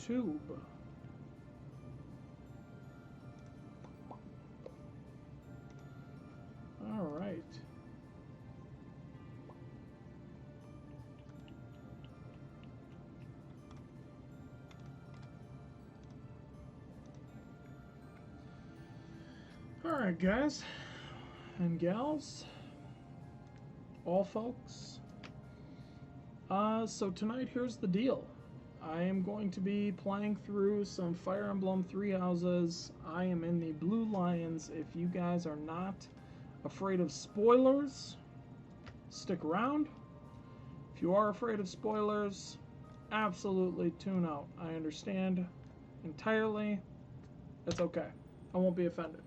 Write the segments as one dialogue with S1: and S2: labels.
S1: tube. All right. All right, guys and gals, all folks. So tonight, here's the deal. I am going to be playing through some Fire Emblem Three Houses. I am in the Blue Lions. If you guys are not afraid of spoilers, stick around. If you are afraid of spoilers, absolutely tune out. I understand entirely. It's okay. I won't be offended.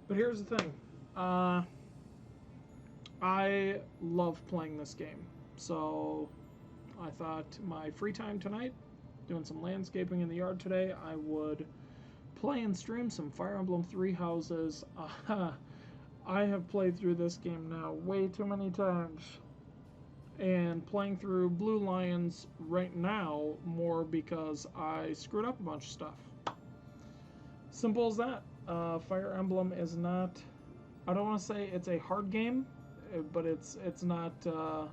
S1: But here's the thing. I love playing this game. So I thought my free time tonight, doing some landscaping in the yard today, I would play and stream some Fire Emblem Three Houses. I have played through this game now way too many times. And playing through Blue Lions right now more because I screwed up a bunch of stuff. Simple as that. Fire Emblem is not, I don't want to say it's a hard game, but it's not the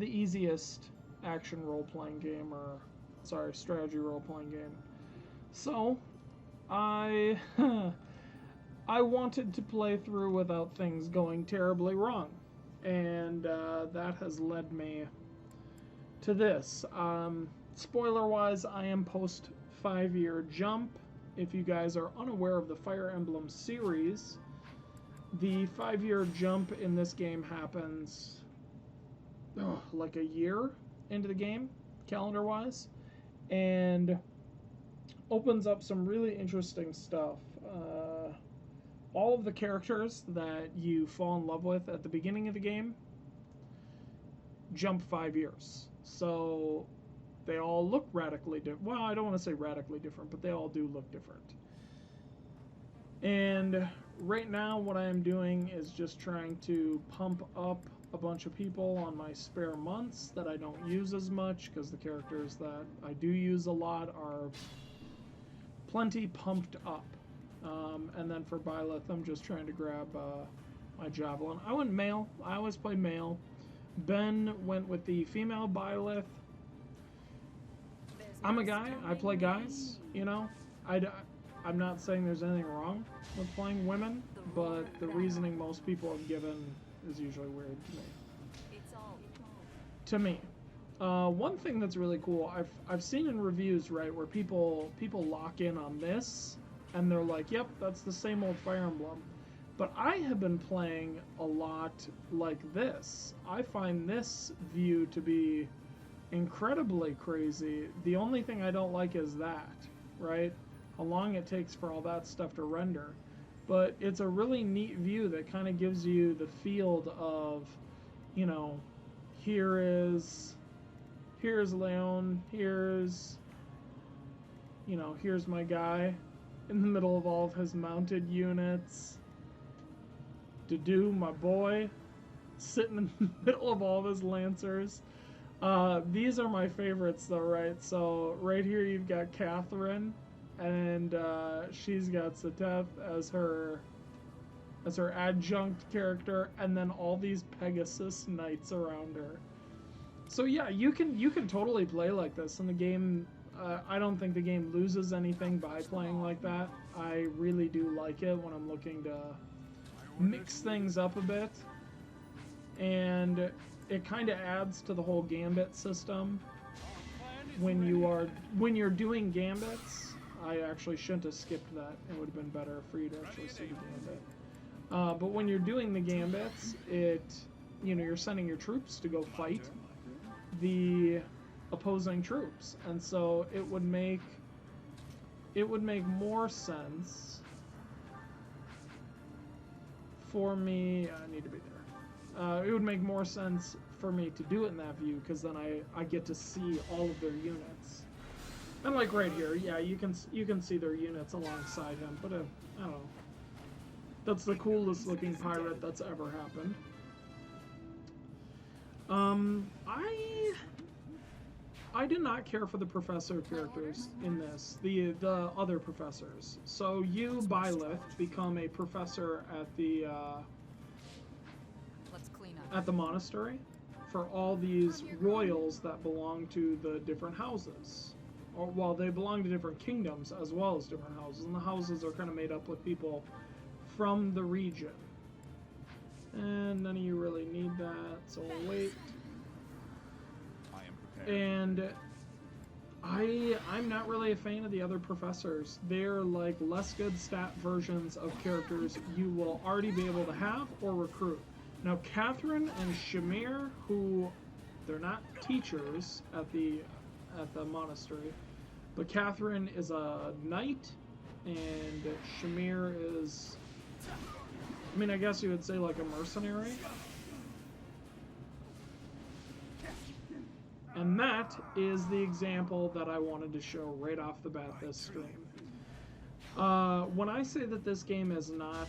S1: easiest action role-playing game, or sorry, strategy role-playing game. So I I wanted to play through without things going terribly wrong, and that has led me to this. Spoiler-wise, I am post 5-year jump. If you guys are unaware of the Fire Emblem series, the 5-year jump in this game happens like a year into the game, calendar-wise, and opens up some really interesting stuff. All of the characters that you fall in love with at the beginning of the game jump 5 years. So they all look radically different. Well, I don't want to say radically different, but they all do look different. And right now what I am doing is just trying to pump up a bunch of people on my spare months that I don't use as much, because the characters that I do use a lot are plenty pumped up. And then for Byleth, I'm just trying to grab my Javelin. I went male. I always play male. Ben went with the female Byleth. I'm a guy. I play guys, you know. I'm not saying there's anything wrong with playing women, but the reasoning most people have given is usually weird to me. One thing that's really cool, I've seen in reviews, right, where people lock in on this, and they're like, yep, that's the same old Fire Emblem. But I have been playing a lot like this. I find this view to be incredibly crazy. The only thing I don't like is that, right? How long it takes for all that stuff to render. But it's a really neat view that kind of gives you the field of, you know, here's Leon, here's my guy in the middle of all of his mounted units. Dedue, my boy, sitting in the middle of all of his lancers. These are my favorites though, right? So right here you've got Catherine, and she's got Seteth as her adjunct character, and then all these Pegasus knights around her. So yeah, you can totally play like this, and the game, I don't think the game loses anything by playing like that. I really do like it when I'm looking to mix things up a bit, and it kind of adds to the whole gambit system. When you're doing gambits, I actually shouldn't have skipped that. It would have been better for you to actually see the gambit. But when you're doing the gambits, you're sending your troops to go fight the opposing troops, and so it would make more sense for me. I need to be there. It would make more sense for me to do it in that view, because then I get to see all of their units. And like right here, yeah, you can see their units alongside him. But I don't know. That's the coolest looking pirate that's ever happened. I did not care for the professor characters in this, the other professors. So you, Byleth, become a professor at the
S2: Let's clean up.
S1: at the monastery for all these royals that belong to the different houses. Or, well, they belong to different kingdoms as well as different houses, and the houses are kind of made up with people from the region. And none of you really need that, so we'll wait.
S3: I am prepared.
S1: And I'm not really a fan of the other professors. They're like less good stat versions of characters you will already be able to have or recruit. Now, Catherine and Shamir, who they're not teachers at the monastery, but Catherine is a knight, and Shamir is, I mean, I guess you would say like a mercenary. And that is the example that I wanted to show right off the bat this stream. When I say that this game is not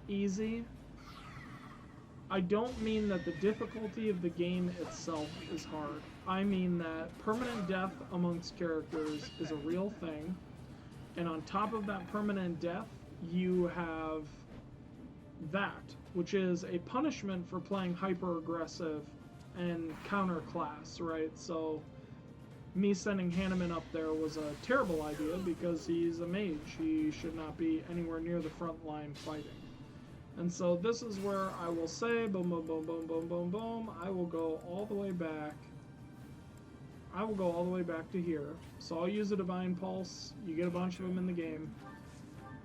S1: easy, I don't mean that the difficulty of the game itself is hard. I mean that permanent death amongst characters is a real thing, and on top of that permanent death, you have that, which is a punishment for playing hyper-aggressive and counter-class, right? So me sending Hanneman up there was a terrible idea because he's a mage. He should not be anywhere near the front line fighting. And so this is where I will say, boom, boom, boom, boom, boom, boom, boom, I will go all the way back. I will go all the way back to here. So I'll use a Divine Pulse. You get a bunch of them in the game.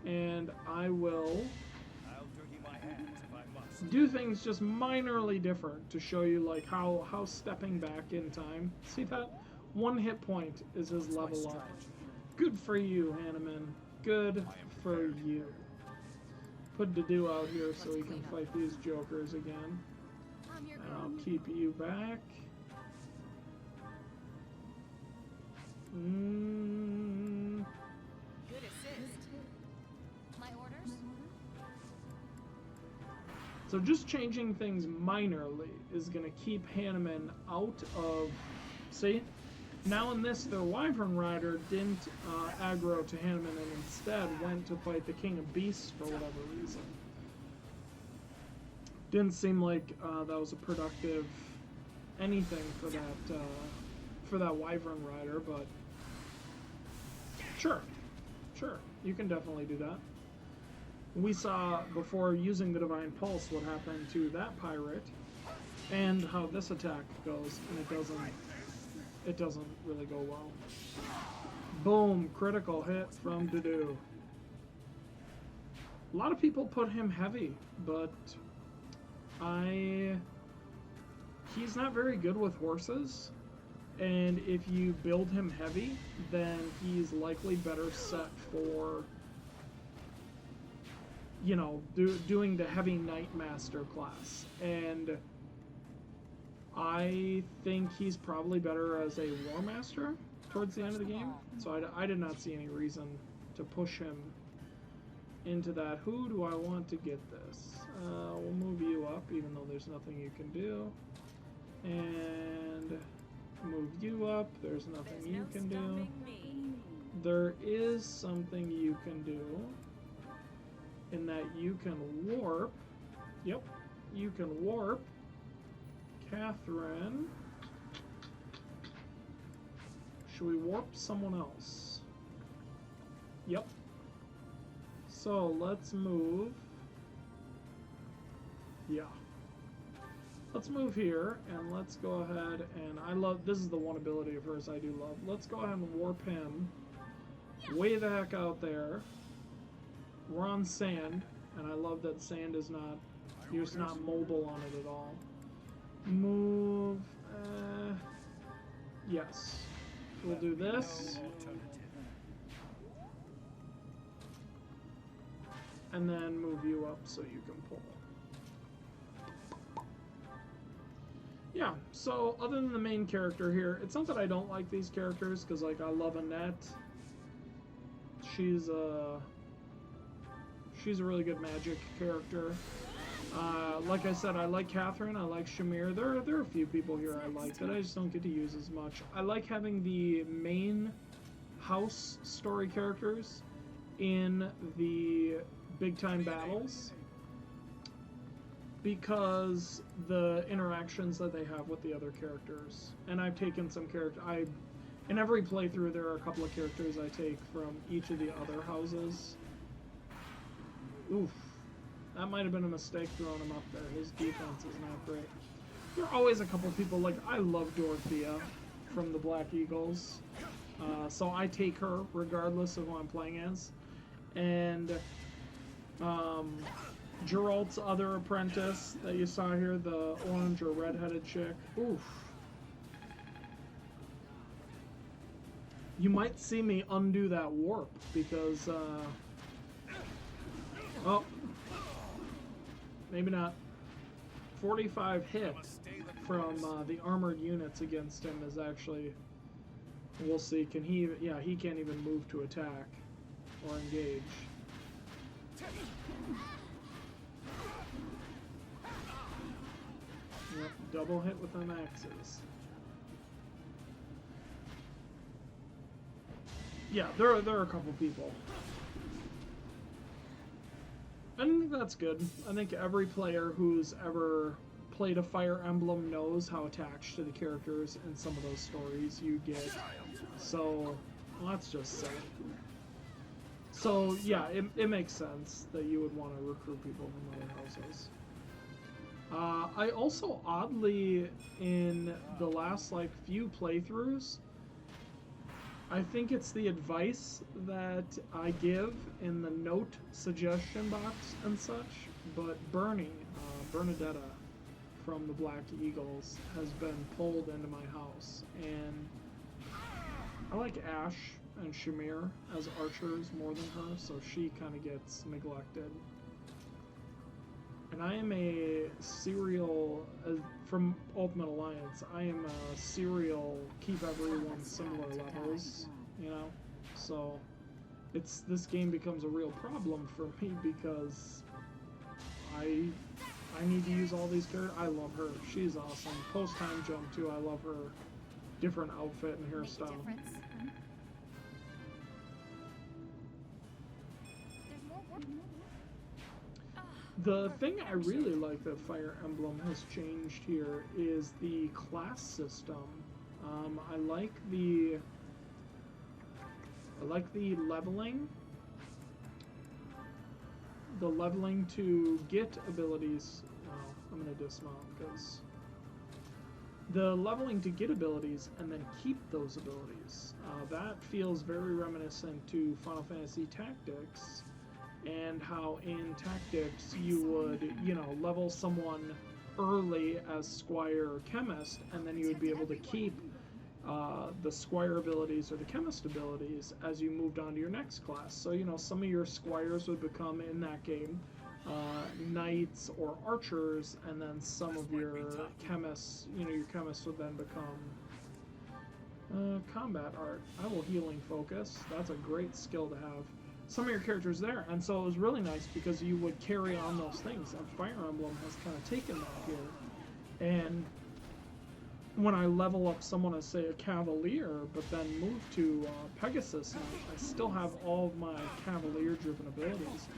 S1: And I will do things just minorly different to show you like how stepping back in time. See that? 1 hit point is his level up. Good for you, Hanneman. Good for you. Put Dedu out here so he can fight these jokers again. And I'll keep you back.
S2: Good assist. My orders?
S1: So just changing things minorly is going to keep Hanneman out of... See? Now in this, the Wyvern Rider didn't aggro to Hanneman and instead went to fight the King of Beasts for whatever reason. Didn't seem like that was a productive anything for that Wyvern Rider, but sure, you can definitely do that. We saw before using the Divine Pulse what happened to that pirate and how this attack goes, and it doesn't really go well. Boom, critical hit from Dedu. A lot of people put him heavy, but he's not very good with horses, and if you build him heavy, then he's likely better set for, you know, doing the heavy Knight Master class. And I think he's probably better as a War Master towards the end of the game. So I did not see any reason to push him into that. Who do I want to get this? We'll move you up, even though there's nothing you can do. And move you up. There's nothing you can do. There is something you can do, in that you can warp. Yep, you can warp Catherine. Should we warp someone else? Yep. So let's move. Yeah. Let's move here, and let's go ahead and I love, this is the one ability of hers I do love. Let's go ahead and warp him way the heck out there. We're on sand, and I love that sand is not, you're just not mobile on it at all. Move, yes. We'll do this. And then move you up so you can pull. Yeah, so other than the main character here, it's not that I don't like these characters, because like I love Annette. She's a really good magic character. Like I said, I like Catherine, I like Shamir. There are a few people here I like that I just don't get to use as much. I like having the main house story characters in the big time battles because the interactions that they have with the other characters. And I've taken some in every playthrough there are a couple of characters I take from each of the other houses. Oof. That might have been a mistake throwing him up there. His defense is not great. There are always a couple people, like, I love Dorothea from the Black Eagles. So I take her regardless of who I'm playing as. And Geralt's other apprentice that you saw here, the orange or red-headed chick. Oof. You might see me undo that warp because, oh, maybe not. 45 hit from the armored units against him is actually, we'll see, can he, yeah, he can't even move to attack or engage. Yep, double hit with them axes. Yeah, there are a couple people. I think that's good. I think every player who's ever played a Fire Emblem knows how attached to the characters in some of those stories you get. So, let's just say. So, yeah, it makes sense that you would want to recruit people from other houses. I also, oddly, in the last, like, few playthroughs, I think it's the advice that I give in the note suggestion box and such, but Bernie, Bernadetta from the Black Eagles has been pulled into my house, and I like Ash and Shamir as archers more than her, so she kind of gets neglected. And I am a serial, from Ultimate Alliance, I am a serial keep everyone similar levels, you know? So, this game becomes a real problem for me because I need to use all these characters. I love her. She's awesome. Post-time jump, too. I love her different outfit and hairstyle. The thing I really like that Fire Emblem has changed here is the class system. I like the leveling. The leveling to get abilities. Oh, I'm gonna dismount because the leveling to get abilities and then keep those abilities. That feels very reminiscent to Final Fantasy Tactics. And how in Tactics you would, you know, level someone early as Squire or Chemist, and then you would be able to keep the Squire abilities or the Chemist abilities as you moved on to your next class. So, you know, some of your Squires would become, in that game, Knights or Archers, and then some of your Chemists, you know, your Chemists would then become Combat Art. I will Healing Focus. That's a great skill to have. Some of your characters there, and so it was really nice because you would carry on those things, and Fire Emblem has kind of taken that here. And when I level up someone as, say, a Cavalier, but then move to Pegasus, I still have all of my Cavalier-driven abilities.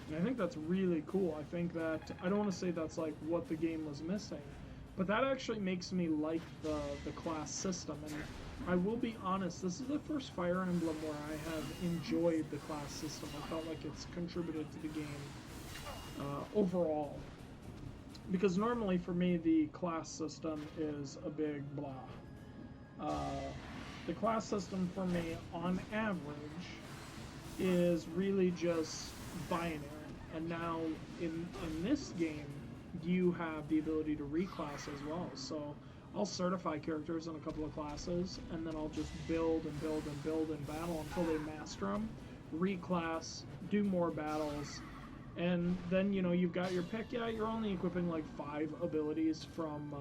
S1: And I think that's really cool. I think that, I don't want to say that's like what the game was missing, but that actually makes me like the class system. And I will be honest, this is the first Fire Emblem where I have enjoyed the class system. I felt like it's contributed to the game overall. Because normally for me, the class system is a big blah. The class system for me, on average, is really just binary. And now, in this game, you have the ability to reclass as well. So I'll certify characters in a couple of classes, and then I'll just build and build and build in battle until they master them, reclass, do more battles, and then, you know, you've got your pick. Yeah, you're only equipping like 5 abilities from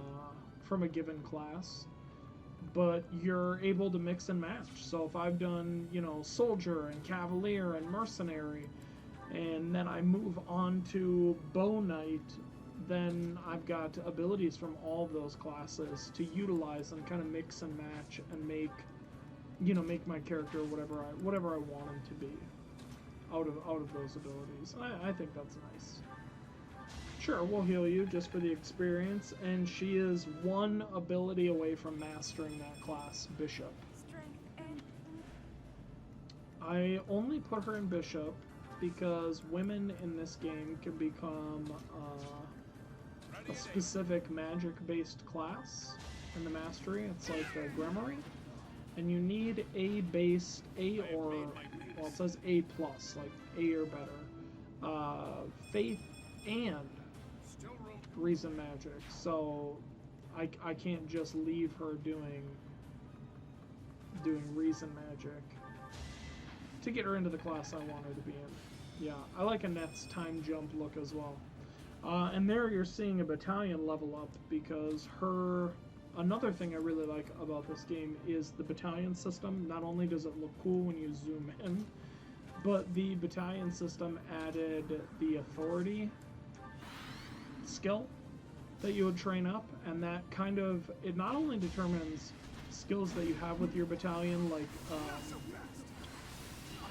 S1: a given class, but you're able to mix and match. So if I've done, you know, Soldier and Cavalier and Mercenary, and then I move on to Bow Knight then I've got abilities from all of those classes to utilize and kind of mix and match and make, make my character whatever I want him to be out of those abilities. I think that's nice. Sure, we'll heal you just for the experience, and she is one ability away from mastering that class, Bishop. I only put her in Bishop because women in this game can become a specific magic-based class in the mastery. It's like the Grimoire, and you need A-based, well, it says A+, like A or better, faith and reason magic. So I can't just leave her doing reason magic to get her into the class I want her to be in. Yeah, I like Annette's time jump look as well. And there you're seeing a battalion level up because another thing I really like about this game is the battalion system. Not only does it look cool when you zoom in, but the battalion system added the authority skill that you would train up, and that kind of, it not only determines skills that you have with your battalion, like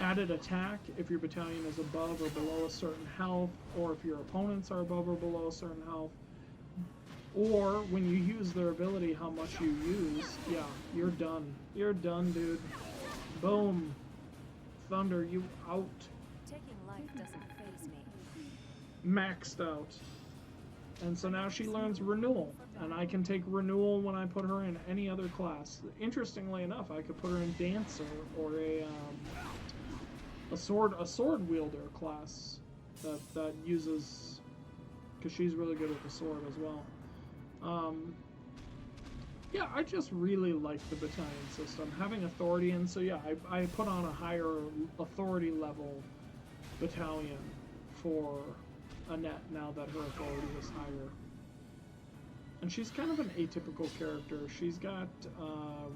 S1: added attack if your battalion is above or below a certain health, or if your opponents are above or below a certain health, or when you use their ability, how much you use. Yeah, you're done. You're done, dude. Boom. Thunder, you out.
S2: Taking life doesn't faze me.
S1: Maxed out. And so now she learns Renewal, and I can take Renewal when I put her in any other class. Interestingly enough, I could put her in Dancer or a sword wielder class that uses, because she's really good with the sword as well. Yeah, I just really like the battalion system, having authority, and so yeah, I put on a higher authority level battalion for Annette now that her authority is higher. And she's kind of an atypical character. She's got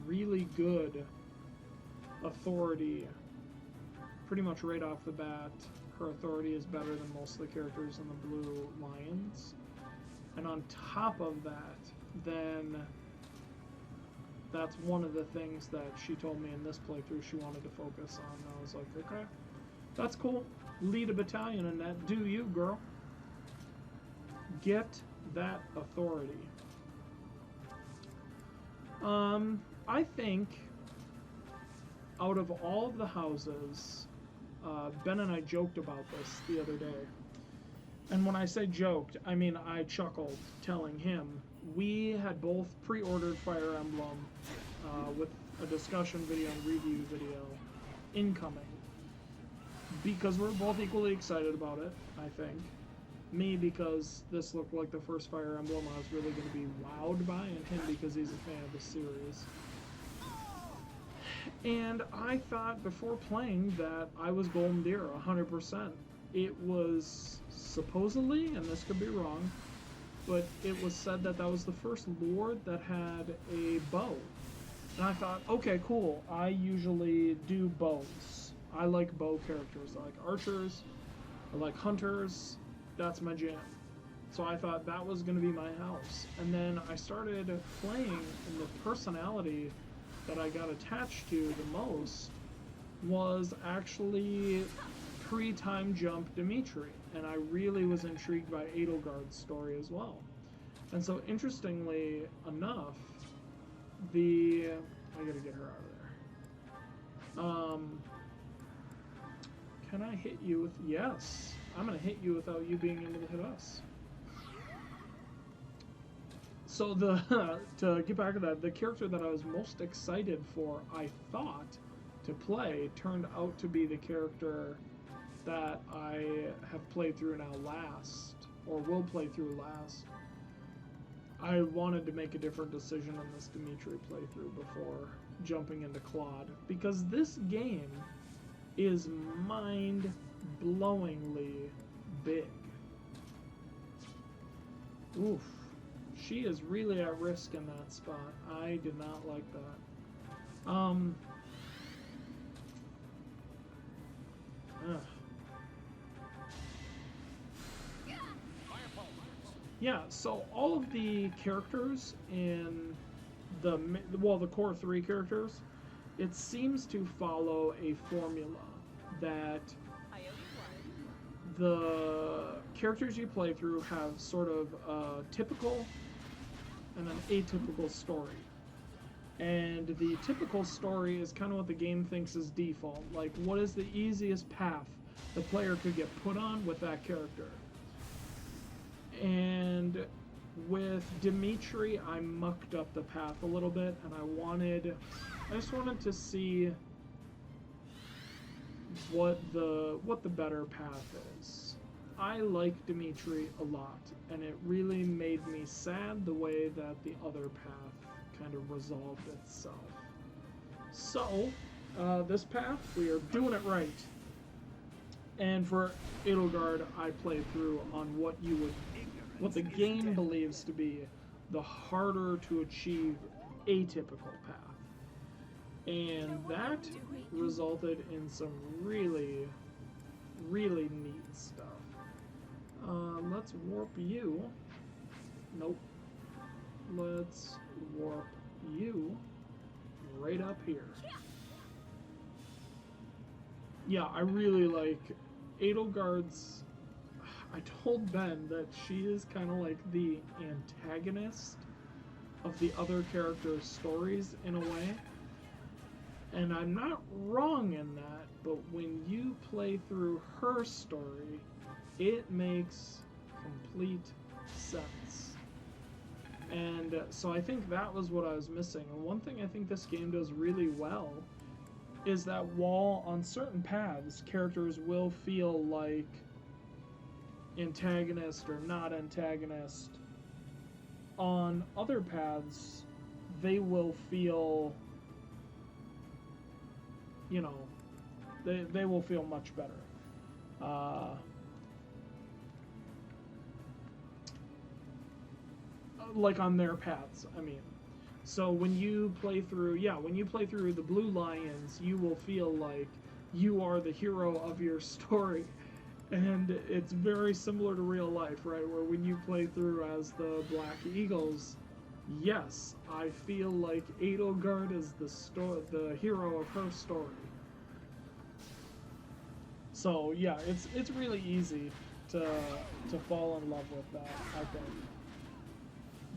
S1: really good authority pretty much right off the bat. Her authority is better than most of the characters in the Blue Lions. And on top of that, then that's one of the things that she told me in this playthrough she wanted to focus on. And I was like, okay, that's cool. Lead a battalion, Annette. Do you, girl. Get that authority. I think out of all of the houses, Ben and I joked about this the other day. And when I say joked, I mean I chuckled, telling him we had both pre-ordered Fire Emblem with a discussion video and review video incoming. Because we're both equally excited about it, I think. Me, because this looked like the first Fire Emblem I was really going to be wowed by, and him because he's a fan of the series. And I thought before playing that I was Golden Deer 100%. It was supposedly, and this could be wrong, but it was said that that was the first Lord that had a bow. And I thought, okay, cool. I usually do bows. I like bow characters. I like archers. I like hunters. That's my jam. So I thought that was going to be my house. And then I started playing, and the personality that I got attached to the most was actually pre-time jump Dimitri. And I really was intrigued by Edelgard's story as well. And so interestingly enough, I gotta get her out of there. Can I hit you with, yes. I'm gonna hit you without you being able to hit us. So to get back to that, the character that I was most excited for, I thought, to play, turned out to be the character that I have played through now last, or will play through last. I wanted to make a different decision in this Dimitri playthrough before jumping into Claude, because this game is mind-blowingly big. Oof. She is really at risk in that spot. I did not like that. yeah, so all of the characters in the core three characters, it seems to follow a formula that the characters you play through have sort of a typical and an atypical story. And the typical story is kind of what the game thinks is default. Like, what is the easiest path the player could get put on with that character? And with Dimitri, I mucked up the path a little bit, and I just wanted to see what the better path is. I like Dimitri a lot, and it really made me sad the way that the other path kind of resolved itself. So, this path, we are doing it right. And for Edelgard, I played through on what the game believes to be the harder to achieve atypical path. And that resulted in some really, really neat stuff. Let's warp you. Nope. Let's warp you right up here. Yeah, I really like Edelgard's. I told Ben that she is kind of like the antagonist of the other characters' stories in a way. And I'm not wrong in that, but when you play through her story, it makes complete sense. And so I think that was what I was missing. And one thing I think this game does really well is that while on certain paths, characters will feel like antagonist or not antagonist, on other paths, they will feel, you know, they will feel much better. Like on their paths, I mean. So when you play through the Blue Lions, you will feel like you are the hero of your story. And it's very similar to real life, right? Where when you play through as the Black Eagles, yes, I feel like Edelgard is the hero of her story. So yeah, it's really easy to fall in love with that, I think.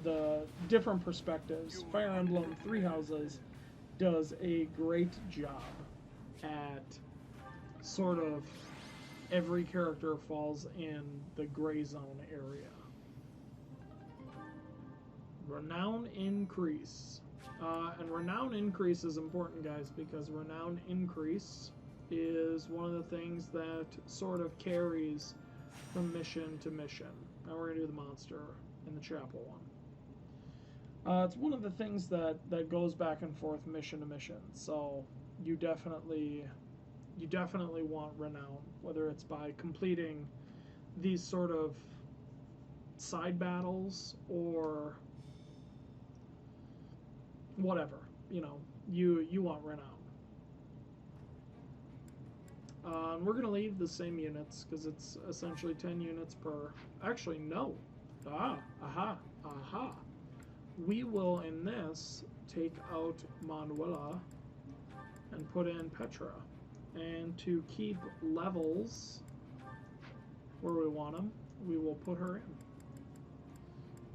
S1: The different perspectives. Fire Emblem Three Houses does a great job at sort of every character falls in the gray zone area. Renown increase. And renown increase is important, guys, because renown increase is one of the things that sort of carries from mission to mission. Now we're going to do the monster in the chapel one. It's one of the things that goes back and forth mission to mission. So you definitely want renown, whether it's by completing these sort of side battles or whatever. You know, you want renown. We're going to leave the same units because it's essentially 10 units per. Actually, no. Aha. We will, in this, take out Manuela and put in Petra. And to keep levels where we want them, we will put her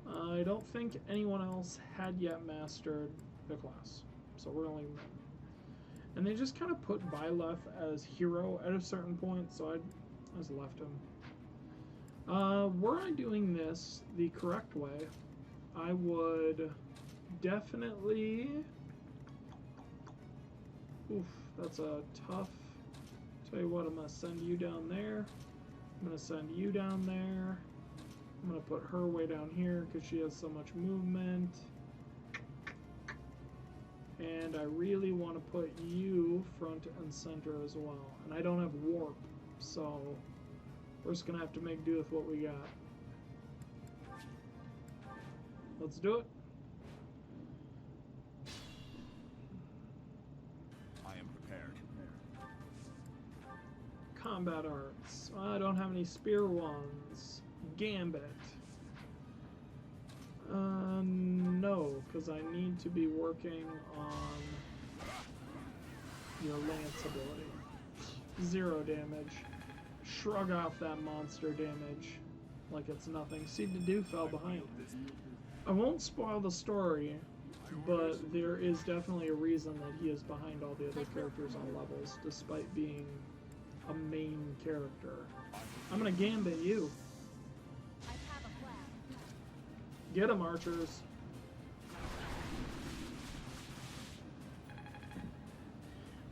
S1: in. I don't think anyone else had yet mastered the class, so we're going to leave them in. And they just kind of put Byleth as hero at a certain point, so I just left him. Were I doing this the correct way, I would definitely... Oof, that's a tough... Tell you what, I'm going to send you down there. I'm going to send you down there. I'm going to put her way down here because she has so much movement. And I really want to put you front and center as well. And I don't have warp, so we're just going to have to make do with what we got. Let's do it.
S3: I am prepared.
S1: Combat arts. I don't have any spear wands. Gambit. No, because I need to be working on your lance ability. 0 damage. Shrug off that monster damage like it's nothing. See, Dedue fell behind. I won't spoil the story, but there is definitely a reason that he is behind all the other characters on levels, despite being a main character. I'm gonna gambit you.
S2: I have a plan.
S1: Get him, archers.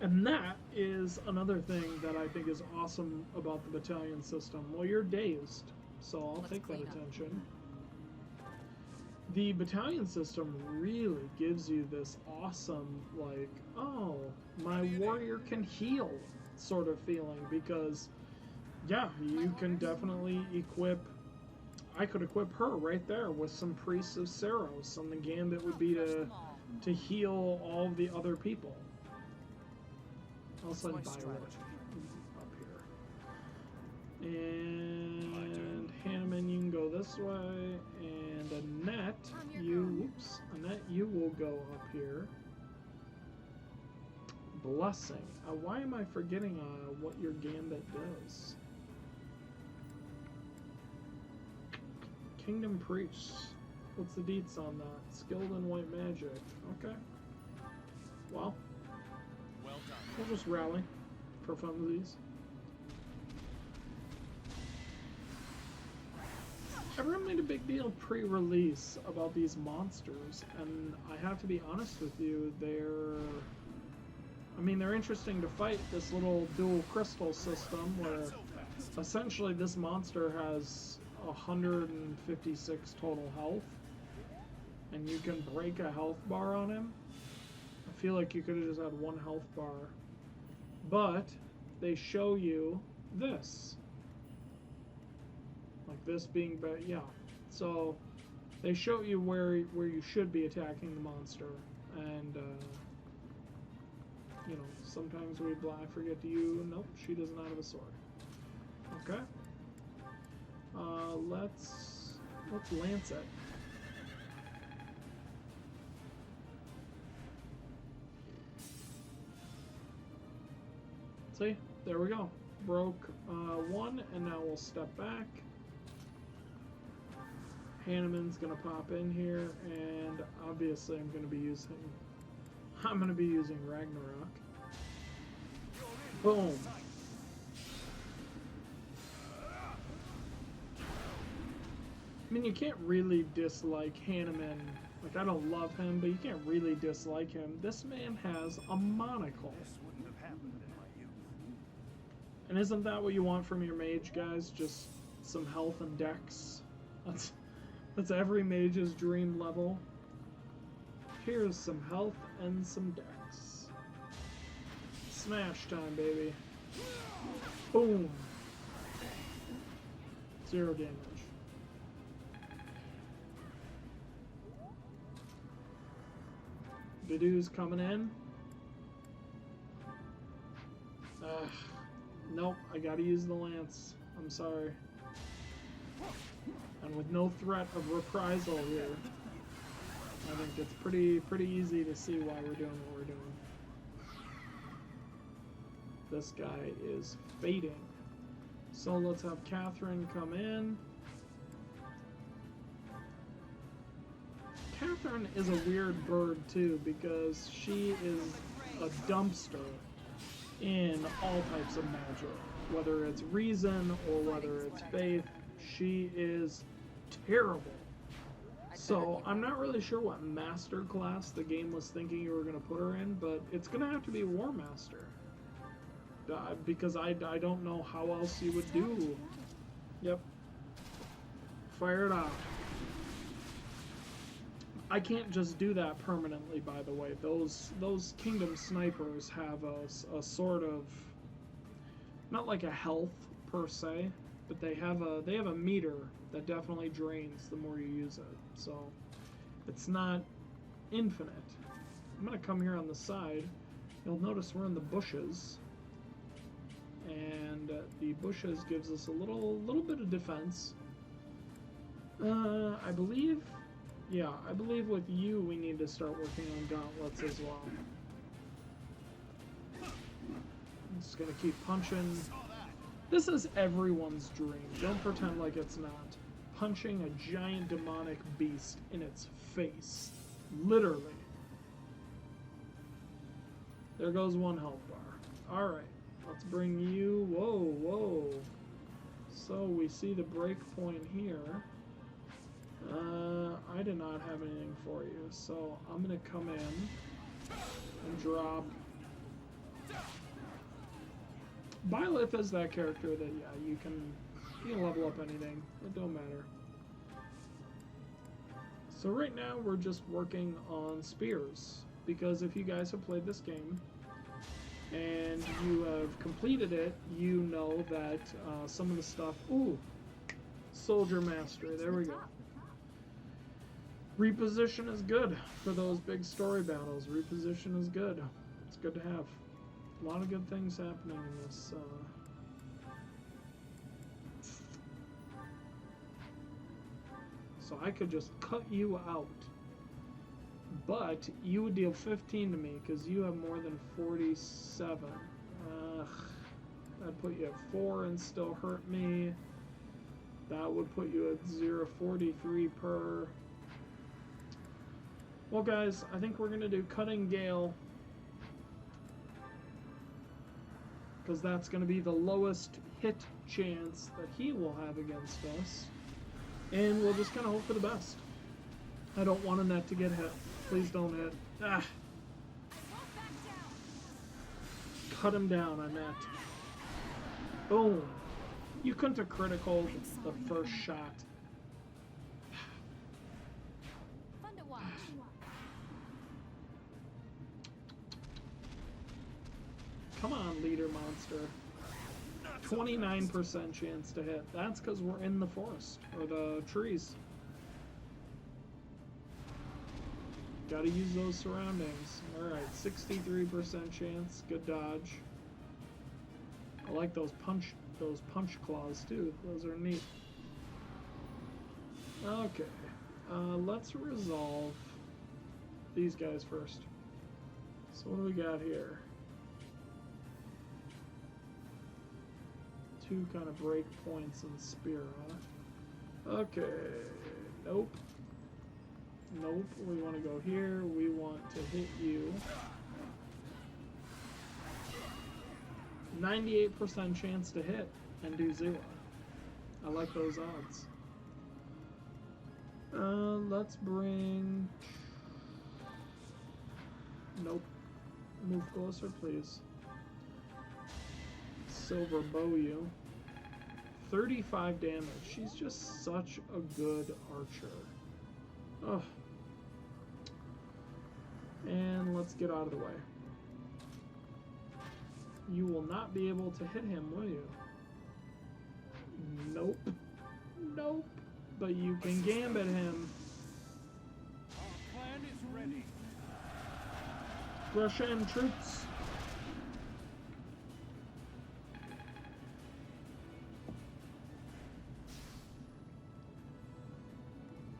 S1: And that is another thing that I think is awesome about the battalion system. Well, you're dazed, so I'll take that attention. The battalion system really gives you this awesome, like, oh, my warrior can heal sort of feeling, because, yeah, you can definitely equip. I could equip her right there with some Priests of Saros, and the gambit would be to heal all the other people. I'll send Violet up here. And Hanneman, you can go this way. And Annette, Annette, you will go up here. Blessing. Why am I forgetting what your gambit does? Kingdom Priests. What's the deets on that? Skilled in white magic. Okay. Well. We'll just rally for funsies. Everyone made a big deal pre-release about these monsters, and I have to be honest with you, they're interesting to fight. This little dual crystal system where essentially this monster has 156 total health, and you can break a health bar on him. I feel like you could have just had 1 health bar. But they show you this. Like this being better, yeah. So they show you where you should be attacking the monster. And, you know, sometimes I forget to use. Nope, she does not have a sword. Okay. Let's lance it. See? There we go. Broke 1, and now we'll step back. Hanneman's gonna pop in here, and obviously I'm gonna be using Ragnarok. Boom. I mean, you can't really dislike Hanneman. Like, I don't love him, but you can't really dislike him. This man has a monocle. And isn't that what you want from your mage, guys? Just some health and dex. That's every mage's dream level. Here's some health and some dex. Smash time, baby. Boom. 0 damage. Dedue's coming in. Nope, I gotta use the lance. I'm sorry. And with no threat of reprisal here, I think it's pretty easy to see why we're doing what we're doing. This guy is fading. So let's have Catherine come in. Catherine is a weird bird too, because she is a dumpster in all types of magic, whether it's reason or whether it's faith. She is terrible. So I'm not really sure what master class the game was thinking you were going to put her in, but it's going to have to be War Master, because I don't know how else you would do. Yep. Fire it off. I can't just do that permanently, by the way. Those Kingdom snipers have a sort of, not like a health per se, but they have a meter that definitely drains the more you use it. So it's not infinite. I'm gonna come here on the side. You'll notice we're in the bushes, and the bushes gives us a little bit of defense. I believe. Yeah, I believe with you we need to start working on gauntlets as well. I'm just gonna keep punching. This is everyone's dream. Don't pretend like it's not. Punching a giant demonic beast in its face. Literally. There goes one health bar. Alright, let's bring you... Whoa, whoa. So we see the break point here. I did not have anything for you, so I'm gonna come in and drop. Byleth is that character that, yeah, you can level up anything. It don't matter. So right now we're just working on spears, because if you guys have played this game and you have completed it, you know that some of the stuff... Ooh! Soldier Mastery, there we go. Reposition is good for those big story battles. Reposition is good. It's good to have. A lot of good things happening in this. So I could just cut you out. But you would deal 15 to me because you have more than 47. That'd put you at 4 and still hurt me. That would put you at 0.43 per. Well, guys, I think we're going to do Cutting Gale, because that's going to be the lowest hit chance that he will have against us. And we'll just kind of hope for the best. I don't want a net to get hit. Please don't hit. Ah! Cut him down, a net. Boom. You couldn't have critical the first shot.
S2: Fun to watch.
S1: Come on, leader monster. 29% chance to hit. That's because we're in the forest, or the trees. Gotta use those surroundings. Alright, 63% chance. Good dodge. I like those punch claws too. Those are neat. Okay. Let's resolve these guys first. So what do we got here? Two kind of break points and spear, huh? Okay. Nope. Nope. We want to go here. We want to hit you. 98% chance to hit and do 0. I like those odds. Let's bring... Nope. Move closer, please. Silver bow you. 35 damage. She's just such a good archer. Ugh. And let's get out of the way. You will not be able to hit him, will you? Nope. Nope. But you can gambit him.
S3: Our plan is ready.
S1: Rush in, troops.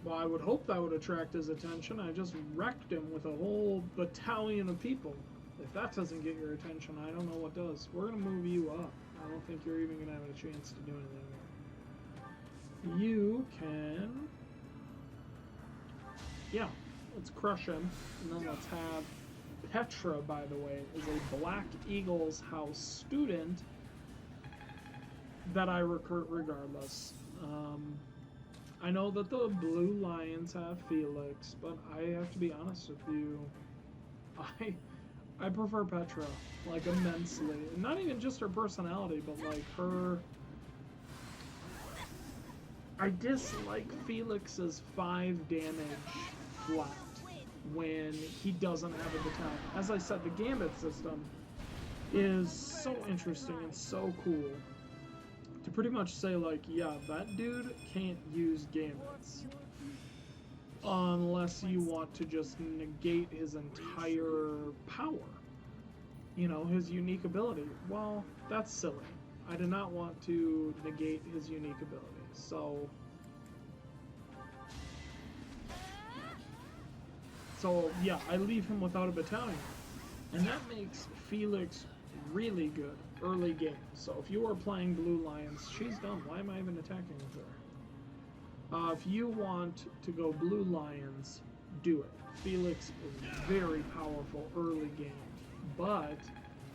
S1: Well, I would hope that would attract his attention. I just wrecked him with a whole battalion of people. If that doesn't get your attention, I don't know what does. We're going to move you up. I don't think you're even going to have a chance to do anything there. You can... Yeah, let's crush him. And then let's have... Petra, by the way, is a Black Eagles House student that I recruit regardless. I know that the Blue Lions have Felix, but I have to be honest with you. I prefer Petra, like, immensely. And not even just her personality, but, like, her... I dislike Felix's 5 damage flat when he doesn't have a battalion. As I said, the Gambit system is so interesting and so cool. To pretty much say, like, yeah, that dude can't use Gambits. Unless you want to just negate his entire power. You know, his unique ability. Well, that's silly. I do not want to negate his unique ability. So... So, yeah, I leave him without a battalion. And that makes Felix really good early game. So if you are playing Blue Lions, she's done. Why am I even attacking with her? If you want to go Blue Lions, do it. Felix is very powerful early game. But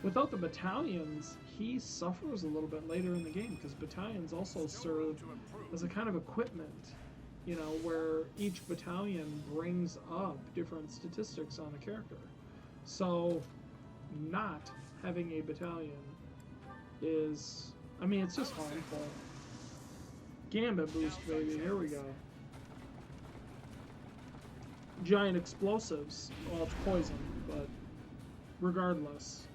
S1: without the battalions, he suffers a little bit later in the game because battalions also serve as a kind of equipment, you know, where each battalion brings up different statistics on the character. So not having a battalion is, I mean, it's just harmful. Gambit boost, baby, here we go. Giant explosives, well, it's poison, but regardless.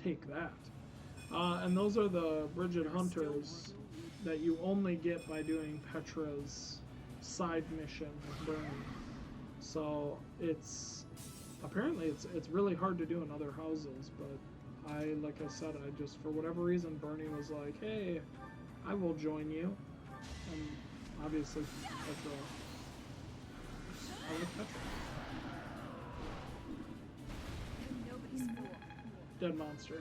S1: Take that. And those are the Bridget Hunters that you only get by doing Petra's side mission with Bernie. So apparently it's really hard to do in other houses, but like I said, I just, for whatever reason, Bernie was like, hey, I will join you. And obviously Petra. I like Petra.
S2: Nobody's fool.
S1: Dead monster.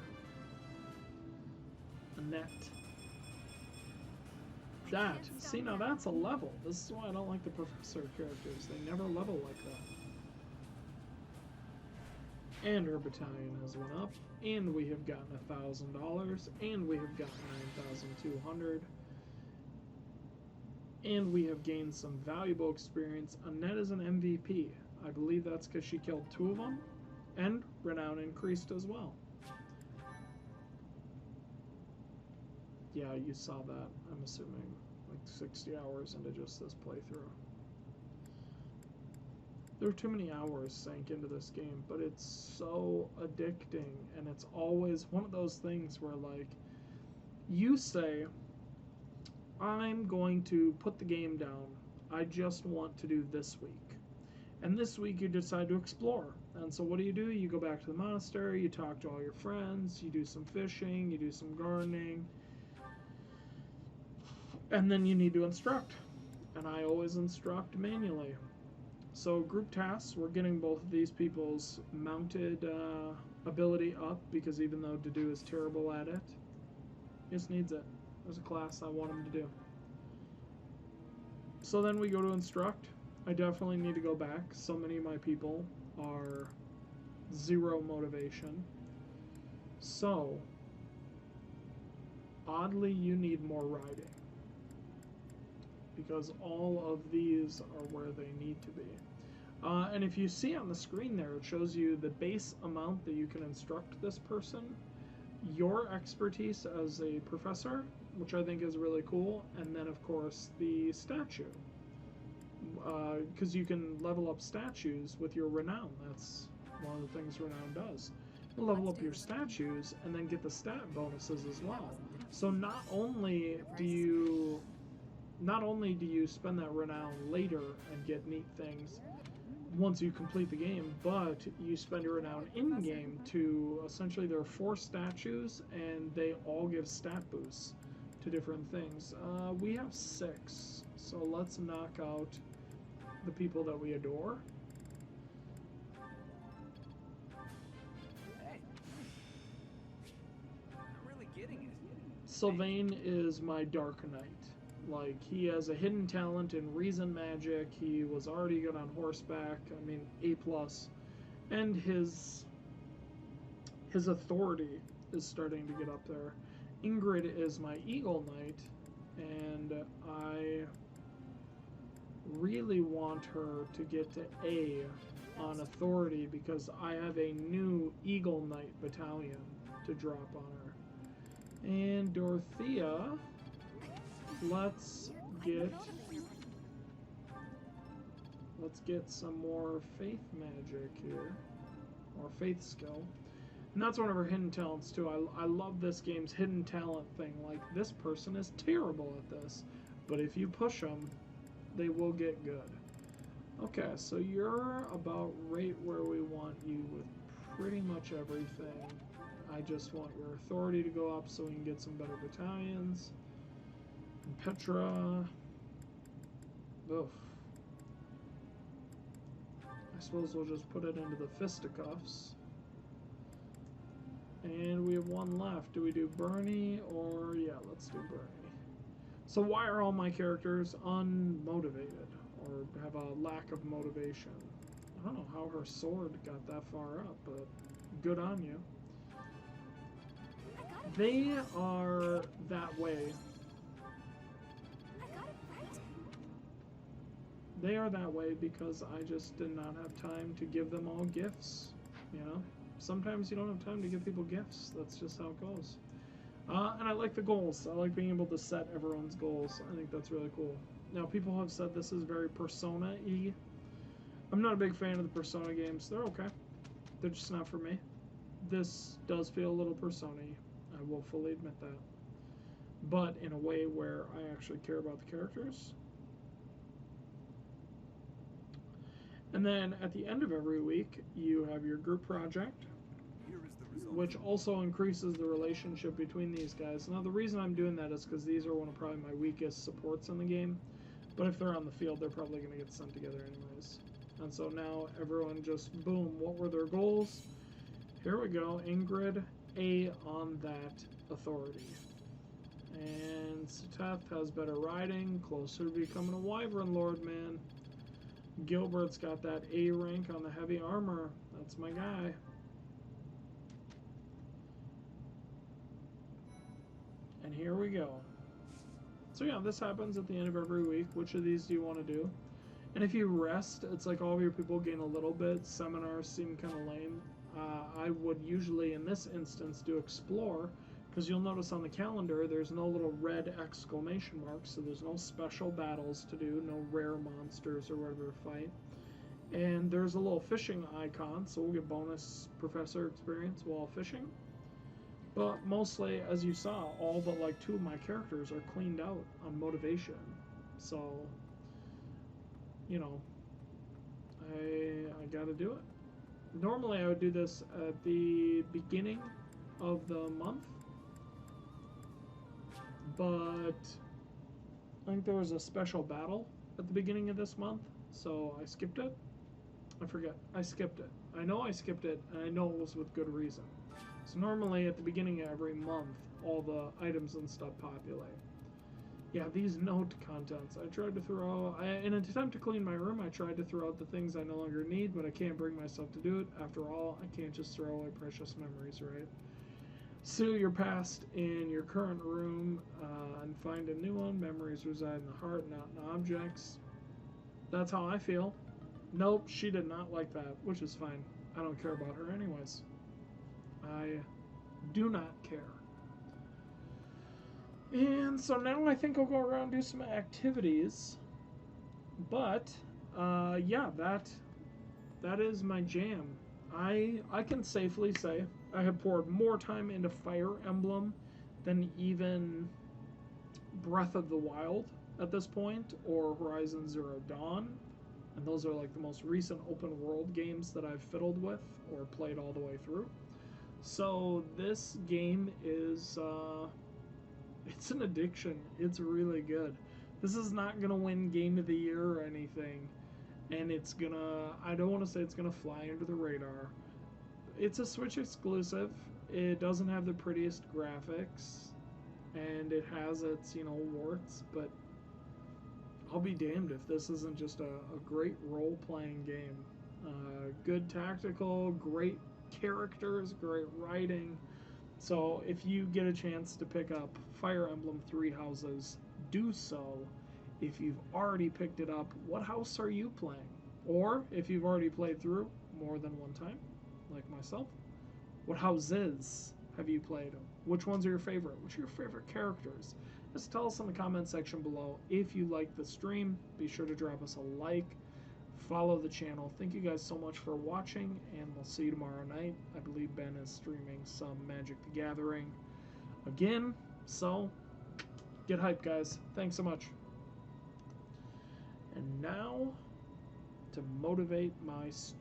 S1: Annette. That. See, now that's a level. This is why I don't like the professor characters. They never level like that. And her battalion has went up. And we have gotten $1,000. And we have gotten 9,200. And we have gained some valuable experience. Annette is an MVP. I believe that's because she killed 2 of them. And renown increased as well. Yeah, you saw that, I'm assuming, like 60 hours into just this playthrough. There are too many hours sank into this game, but it's so addicting, and it's always one of those things where, like, you say, I'm going to put the game down, I just want to do this week. And this week you decide to explore. And so what do? You go back to the monastery, you talk to all your friends, you do some fishing, you do some gardening, and then you need to instruct. And I always instruct manually. So group tasks, we're getting both of these people's mounted ability up, because even though Dedu is terrible at it, he just needs it. There's a class I want him to do. So then we go to instruct. I definitely need to go back. So many of my people are 0 motivation. So, oddly, you need more riding, because all of these are where they need to be. And if you see on the screen there, it shows you the base amount that you can instruct this person, your expertise as a professor, which I think is really cool, and then of course the statue. Because you can level up statues with your renown. That's one of the things renown does. You level up your statues and then get the stat bonuses as well. So not only do you spend that renown later and get neat things once you complete the game, but you spend your renown in-game to, essentially there are 4 statues and they all give stat boosts to different things. We have 6, so let's knock out the people that we adore.
S3: Hey. I'm really getting it.
S1: Sylvain is my Dark Knight. Like, he has a hidden talent in reason magic. He was already good on horseback. I mean, A+. And his authority is starting to get up there. Ingrid is my Eagle Knight, and I really want her to get to A on authority, because I have a new Eagle Knight battalion to drop on her. And Dorothea, let's get some more faith magic here, or faith skill. And that's one of her hidden talents too. I love this game's hidden talent thing. Like, this person is terrible at this, but if you push them, they will get good. Okay, so you're about right where we want you with pretty much everything. I just want your authority to go up so we can get some better battalions. And Petra. Oof. I suppose we'll just put it into the fisticuffs. And we have one left. Do we do Bernie or... yeah, let's do Bernie. So why are all my characters unmotivated or have a lack of motivation? I don't know how her sword got that far up, but good on you. They are that way.
S2: I got it right.
S1: They are that way because I just did not have time to give them all gifts, you know? Sometimes you don't have time to give people gifts. That's just how it goes. And I like the goals. I like being able to set everyone's goals. I think that's really cool. Now, people have said this is very Persona-y. I'm not a big fan of the Persona games. They're okay. They're just not for me. This does feel a little Persona-y. I will fully admit that. But in a way where I actually care about the characters. And then at the end of every week, you have your group project, which also increases the relationship between these guys. Now, the reason I'm doing that is because these are one of probably my weakest supports in the game. But if they're on the field, they're probably going to get sent together anyways. And so now everyone just, boom, what were their goals? Here we go. Ingrid, A on that authority. And Seteth has better riding, closer to becoming a Wyvern Lord, man. Gilbert's got that A rank on the heavy armor. That's my guy. And here we go. So yeah, this happens at the end of every week. Which of these do you want to do? And if you rest, it's like all of your people gain a little bit. Seminars seem kind of lame. I would usually, in this instance, do Explore, because you'll notice on the calendar there's no little red exclamation mark, so there's no special battles to do, no rare monsters or whatever to fight. And there's a little fishing icon, so we'll get bonus professor experience while fishing. But mostly, as you saw, all but like 2 of my characters are cleaned out on motivation. So, you know, I gotta do it. Normally I would do this at the beginning of the month, but I think there was a special battle at the beginning of this month, so I skipped it. I forget. I skipped it. I know I skipped it, and I know it was with good reason. So normally at the beginning of every month, all the items and stuff populate. Yeah, these note contents. I tried to throw... in an attempt to clean my room, I tried to throw out the things I no longer need, but I can't bring myself to do it. After all, I can't just throw away precious memories, right? Sue your past in your current room and find a new one. Memories reside in the heart, not in objects. That's how I feel. Nope, she did not like that, which is fine. I don't care about her anyways. I do not care. And so now I think I'll go around and do some activities. But, yeah, that is my jam. I can safely say I have poured more time into Fire Emblem than even Breath of the Wild at this point, or Horizon Zero Dawn. And those are like the most recent open world games that I've fiddled with or played all the way through. So this game is... it's an addiction. It's really good. This is not going to win Game of the Year or anything. And it's going to... I don't want to say it's going to fly under the radar. It's a Switch exclusive. It doesn't have the prettiest graphics. And it has its, you know, warts. But I'll be damned if this isn't just a great role-playing game. Good tactical, great characters, great writing. So if you get a chance to pick up Fire Emblem Three Houses, do so. If you've already picked it up, what house are you playing? Or if you've already played through more than one time, like myself, what houses have you played? Which ones are your favorite? Which are your favorite characters? Just tell us in the comment section below. If you like the stream, be sure to drop us a like. Follow the channel. Thank you guys so much for watching, and we'll see you tomorrow night. I believe Ben is streaming some Magic the Gathering again, so get hyped, guys. Thanks so much. And now to motivate my students.